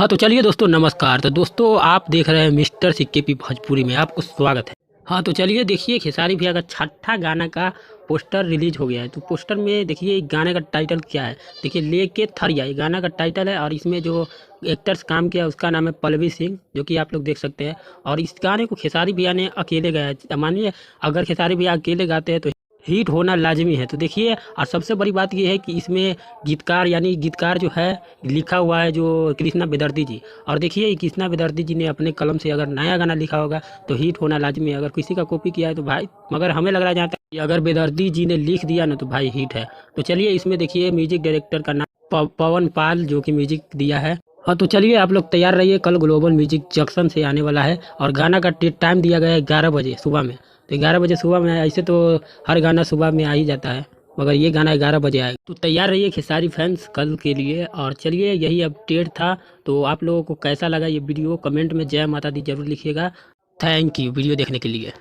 हाँ तो चलिए दोस्तों, नमस्कार। तो दोस्तों आप देख रहे हैं मिस्टर सिक्के पी भोजपुरी में, आपको स्वागत है। हाँ तो चलिए देखिए, खेसारी भैया का छठा गाना का पोस्टर रिलीज हो गया है। तो पोस्टर में देखिए गाने का टाइटल क्या है। देखिए लेके थरिया, ये गाना का टाइटल है। और इसमें जो एक्टर्स काम किया उसका नाम है पल्लवी सिंह, जो कि आप लोग देख सकते हैं। और इस गाने को खेसारी भैया ने अकेले गाया है। मानिए अगर खेसारी भैया अकेले गाते हैं तो हिट होना लाजमी है। तो देखिए, और सबसे बड़ी बात ये है कि इसमें गीतकार यानी गीतकार जो है लिखा हुआ है जो कृष्णा बेदर्दी जी। और देखिए कृष्णा बेदर्दी जी ने अपने कलम से अगर नया गाना लिखा होगा तो हिट होना लाजमी है। अगर किसी का कॉपी किया है तो भाई, मगर हमें लग रहा है जहाँ तक कि अगर बेदर्दी जी ने लिख दिया ना तो भाई हिट है। तो चलिए इसमें देखिए म्यूजिक डायरेक्टर का नाम पवन पाल जो कि म्यूजिक दिया है। हाँ तो चलिए आप लोग तैयार रहिए, कल ग्लोबल म्यूजिक जंक्शन से आने वाला है। और गाना का टाइम दिया गया है 11 बजे सुबह में। तो 11 बजे सुबह में ऐसे तो हर गाना सुबह में आ ही जाता है, मगर ये गाना 11 बजे आएगा। तो तैयार रहिए खेसारी फैंस कल के लिए। और चलिए यही अपडेट था। तो आप लोगों को कैसा लगा ये वीडियो, कमेंट में जय माता दी जरूर लिखिएगा। थैंक यू वीडियो देखने के लिए।